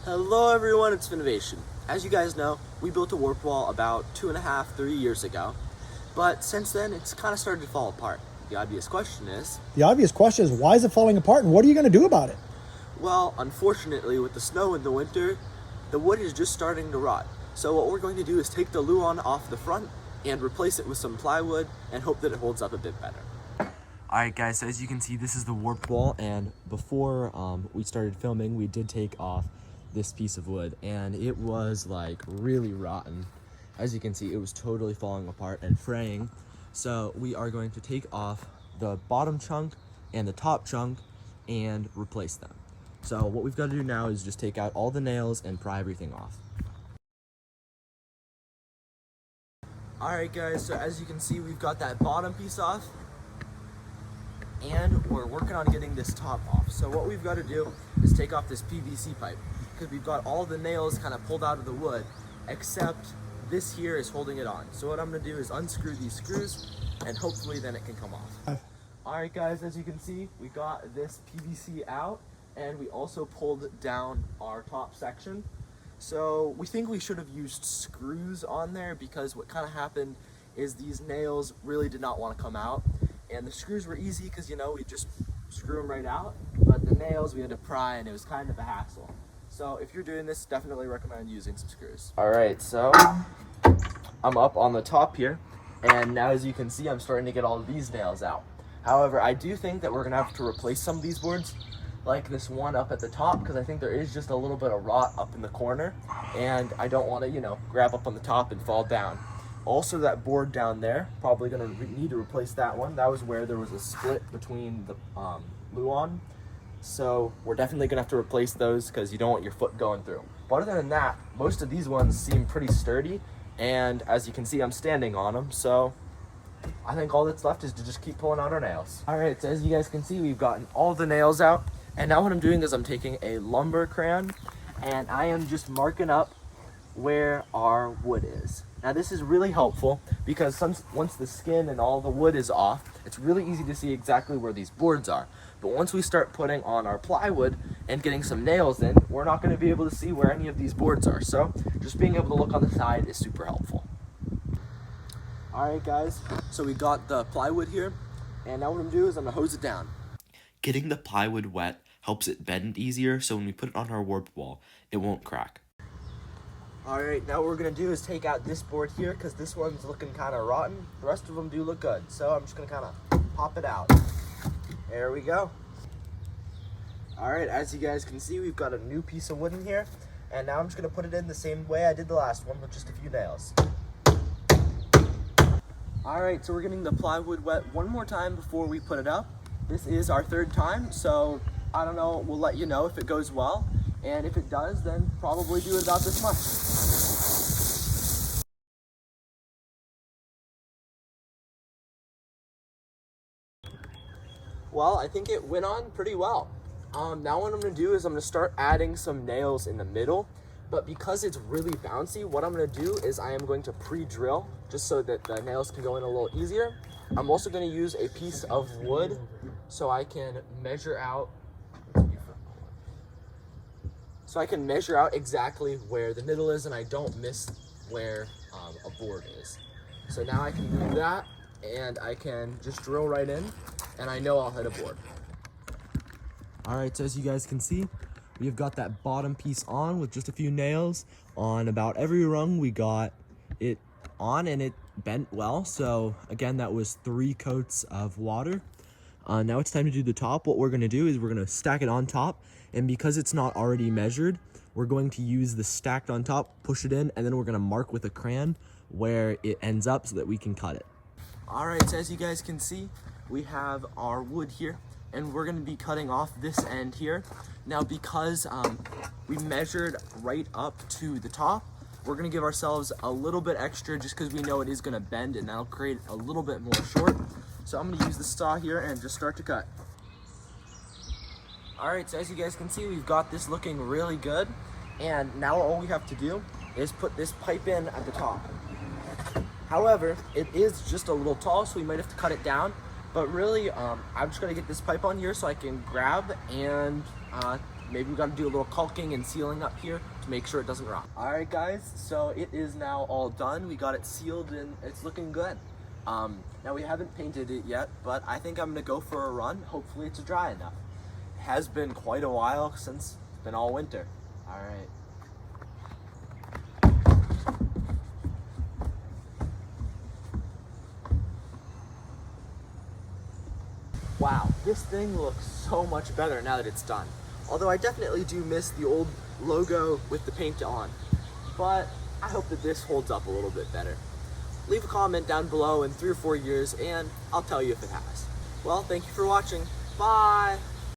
Hello everyone, it's Finnovation. As you guys know, we built a warp wall about 3 years ago, but since then it's kind of started to fall apart. The obvious question is, Why is it falling apart and what are you going to do about it? well, unfortunately with the snow in the winter, the wood is just starting to rot. So what we're going to do is take the luan off the front and replace it with some plywood and hope that it holds up a bit better. Alright guys, so as you can see, this is the warp wall, and before we started filming, we did take off this piece of wood, and it was like really rotten. As you can see, it was totally falling apart and fraying. So we are going to take off the bottom chunk and the top chunk and replace them. So what we've got to do now is just take out all the nails and pry everything off. Alright guys, so as you can see, we've got that bottom piece off, and we're working on getting this top off. So what we've got to do is take off this PVC pipe, because we've got all the nails kind of pulled out of the wood, except this here is holding it on. So what I'm going to do is unscrew these screws, and hopefully then it can come off. Alright guys, as you can see, we got this PVC out, and we also pulled down our top section. So we think we should have used screws on there, because what kind of happened is these nails really did not want to come out. And the screws were easy because, we just screw them right out. But the nails we had to pry, and it was kind of a hassle. So if you're doing this, definitely recommend using some screws. Alright, so I'm up on the top here. And now as you can see, I'm starting to get all of these nails out. However, I do think that we're going to have to replace some of these boards, like this one up at the top, because I think there is just a little bit of rot up in the corner. And I don't want to, grab up on the top and fall down. Also, that board down there, probably going to need to replace that one. That was where there was a split between the luan. So we're definitely going to have to replace those because you don't want your foot going through. But other than that, most of these ones seem pretty sturdy. And as you can see, I'm standing on them. So I think all that's left is to just keep pulling out our nails. All right, so as you guys can see, we've gotten all the nails out. And now what I'm doing is I'm taking a lumber crayon and I am just marking up where our wood is. Now this is really helpful because once the skin and all the wood is off, it's really easy to see exactly where these boards are. But once we start putting on our plywood and getting some nails in, we're not going to be able to see where any of these boards are. So just being able to look on the side is super helpful. Alright guys, so we got the plywood here, and now what I'm going to do is I'm going to hose it down. Getting the plywood wet helps it bend easier, so when we put it on our warp wall, it won't crack. Alright, now what we're going to do is take out this board here, because this one's looking kind of rotten. The rest of them do look good, so I'm just going to kind of pop it out. There we go. Alright, as you guys can see, we've got a new piece of wood in here, and now I'm just going to put it in the same way I did the last one, with just a few nails. Alright, so we're getting the plywood wet one more time before we put it up. This is our third time, so I don't know, we'll let you know if it goes well. And if it does, then probably do it about this much. Well, I think it went on pretty well. Now what I'm going to do is I'm going to start adding some nails in the middle. But because it's really bouncy, what I'm going to do is I am going to pre-drill just so that the nails can go in a little easier. I'm also going to use a piece of wood so I can measure out exactly where the middle is and I don't miss where a board is. So now I can do that and I can just drill right in and I know I'll hit a board. Alright, so as you guys can see, we've got that bottom piece on with just a few nails. On about every rung we got it on and it bent well. So again, that was 3 coats of water. Now it's time to do the top. What we're going to do is we're going to stack it on top, and because it's not already measured, we're going to use the stacked on top, push it in, and then we're going to mark with a crayon where it ends up so that we can cut it. Alright, so as you guys can see, we have our wood here, and we're going to be cutting off this end here. Now because we measured right up to the top, we're going to give ourselves a little bit extra just because we know it is going to bend, and that'll create a little bit more short. So I'm going to use the saw here and just start to cut. Alright, so as you guys can see, we've got this looking really good. And now all we have to do is put this pipe in at the top. However, it is just a little tall, so we might have to cut it down. But really, I'm just going to get this pipe on here so I can grab and maybe we gotta do a little caulking and sealing up here to make sure it doesn't rot. All right, guys, so it is now all done. We got it sealed and it's looking good. Now we haven't painted it yet, but I think I'm gonna go for a run. Hopefully it's dry enough. It has been quite a while since it's been all winter. All right. Wow, this thing looks so much better now that it's done. Although I definitely do miss the old logo with the paint on. But I hope that this holds up a little bit better. Leave a comment down below in 3 or 4 years and I'll tell you if it has. Well, thank you for watching. Bye!